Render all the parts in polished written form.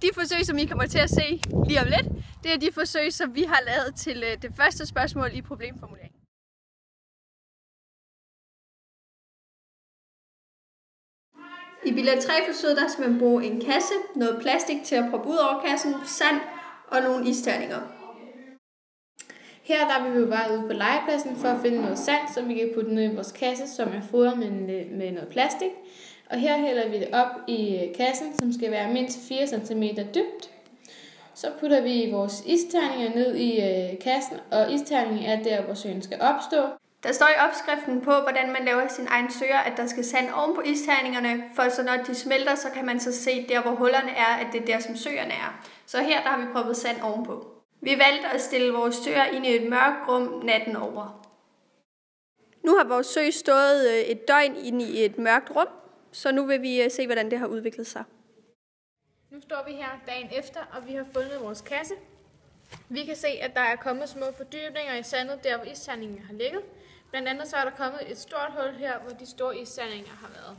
De forsøg, som I kommer til at se lige om lidt, det er de forsøg, som vi har lavet til det første spørgsmål i problemformuleringen. I bilag 3-forsøget, der skal man bruge en kasse, noget plastik til at proppe ud over kassen, sand og nogle isterninger. Her der er vi jo bare ude på legepladsen for at finde noget sand, som vi kan putte ned i vores kasse, som er fodret med noget plastik. Og her hælder vi det op i kassen, som skal være mindst 4 cm dybt. Så putter vi vores isterninger ned i kassen, og isterningen er der, hvor søen skal opstå. Der står i opskriften på, hvordan man laver sin egen søer, at der skal sand oven på isterningerne, for så når de smelter, så kan man så se der, hvor hullerne er, at det er der, som søerne er. Så her der har vi proppet sand ovenpå. Vi valgte at stille vores søer ind i et mørkt rum natten over. Nu har vores sø stået et døgn inde i et mørkt rum, så nu vil vi se, hvordan det har udviklet sig. Nu står vi her dagen efter, og vi har fundet vores kasse. Vi kan se, at der er kommet små fordybninger i sandet, der hvor isterningerne har ligget. Blandt andet så er der kommet et stort hul her, hvor de store isterninger har været.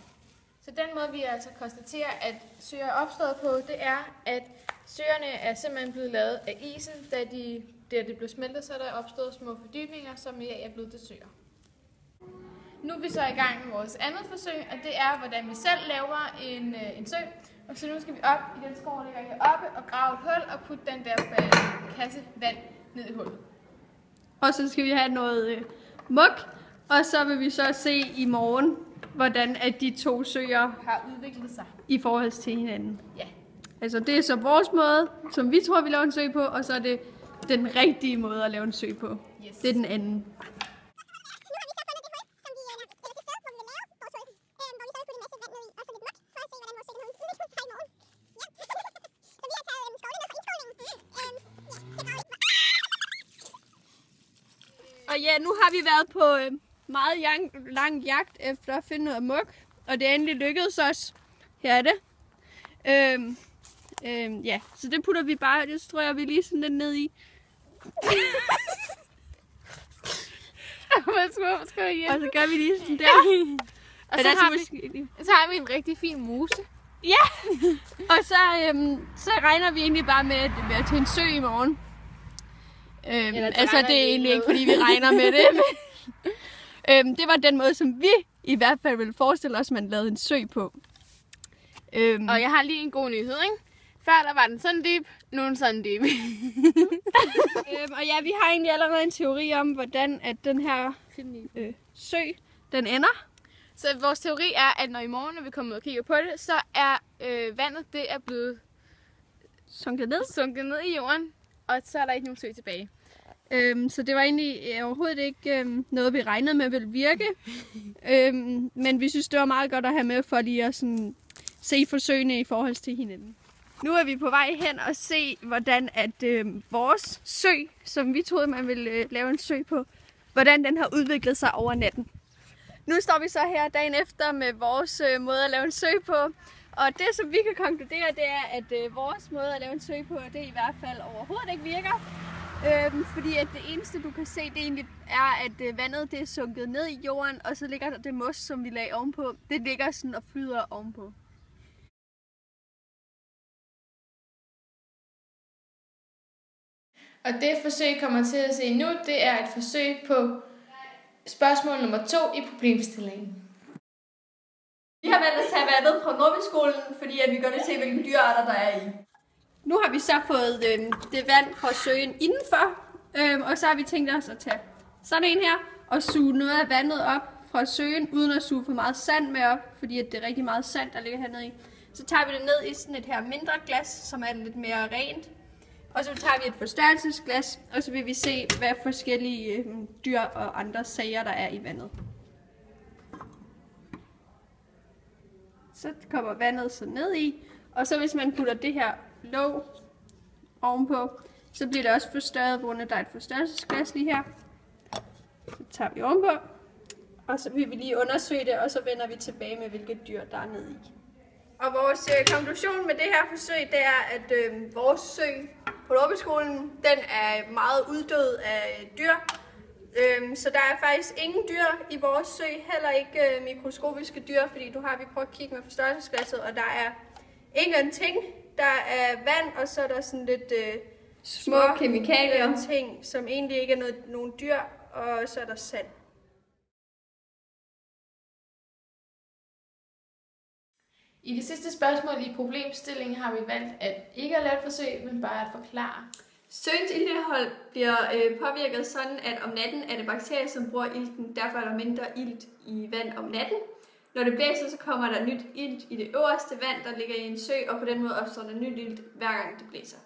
Så den måde, vi altså konstaterer, at søer er opstået på, det er, at søerne er simpelthen blevet lavet af isen, da det blev smeltet, så er der opstået små fordybninger, som er blevet til søer. Nu er vi så i gang med vores andet forsøg, og det er, hvordan vi selv laver en sø. Og så nu skal vi op i den skov, der ligger heroppe, og grave et hul og putte den der kasse vand ned i hullet. Og så skal vi have noget muk, og så vil vi så se i morgen, hvordan at de to søer har udviklet sig i forhold til hinanden. Ja. Altså det er så vores måde, som vi tror, vi laver en sø på, og så er det den rigtige måde at lave en sø på. Yes. Det er den anden. Og ja, nu har vi været på meget lang jagt efter at finde noget muk, og det er endelig lykkedes os. Her er det. Ja, så det putter vi bare, det strøger vi lige sådan lidt ned i. Og så gør vi lige sådan der. Og så har vi en rigtig fin mose. Ja, og så regner vi egentlig bare med, at det bliver til en sø i morgen. Altså det er egentlig ikke, fordi vi regner med det. Men, det var den måde, som vi i hvert fald ville forestille os, man lavede en sø på. Og jeg har lige en god nyhed, ikke? Før der var den sådan dyb, nu er den sådan dyb. Og ja, vi har egentlig allerede en teori om, hvordan at den her sø, den ender. Så vores teori er, at når i morgen, når vi kommer og kigger på det, så er vandet, det er blevet sunket ned i jorden, og så er der ikke nogen sø tilbage. Så det var egentlig overhovedet ikke noget, vi regnede med ville virke. Men vi synes, det var meget godt at have med for lige at sådan, se forsøgene i forhold til hinanden. Nu er vi på vej hen og se, hvordan at vores sø, som vi troede, man ville lave en sø på, hvordan den har udviklet sig over natten. Nu står vi så her dagen efter med vores måde at lave en sø på. Og det, som vi kan konkludere, det er, at vores måde at lave en sø på, det i hvert fald overhovedet ikke virker. Fordi at det eneste, du kan se, det egentlig er, at vandet det er sunket ned i jorden, og så ligger der det mos, som vi lagde ovenpå. Det ligger sådan og flyder ovenpå. Og det forsøg, kommer til at se nu, det er et forsøg på spørgsmål nummer 2 i problemstillingen. Vi har valgt at tage vandet fra Nordbyskolen, fordi at vi godt vil se, hvilke dyrearter der er i. Nu har vi så fået det vand fra søen indenfor, og så har vi tænkt os at tage sådan en her og suge noget af vandet op fra søen, uden at suge for meget sand med op, fordi at det er rigtig meget sand, der ligger hernede i. Så tager vi det ned i sådan et her mindre glas, som er lidt mere rent. Og så tager vi et forstørrelsesglas, og så vil vi se, hvad forskellige dyr og andre sager, der er i vandet. Så kommer vandet så ned i, og så hvis man putter det her låg ovenpå, så bliver det også forstørret, hvor der er et forstørrelsesglas lige her. Så tager vi ovenpå, og så vil vi lige undersøge det, og så vender vi tilbage med, hvilke dyr der er nede i. Og vores konklusion med det her forsøg, det er, at vores sø på Nordbyskolen, den er meget uddød af dyr. Så der er faktisk ingen dyr i vores sø, heller ikke mikroskopiske dyr, fordi vi prøvet at kigge med forstørrelsesglasset, og der er ingenting, Der er vand, og så er der sådan lidt Små kemikalier. ting, som egentlig ikke er nogen dyr, og så er der sand. I det sidste spørgsmål i problemstillingen har vi valgt at ikke at lave et forsøg, men bare at forklare. Søens iltindhold bliver påvirket sådan, at om natten er det bakterier, som bruger ilten. Derfor er der mindre ilt i vand om natten. Når det blæser, så kommer der nyt ilt i det øverste vand, der ligger i en sø, og på den måde opstår der nyt ilt, hver gang det blæser.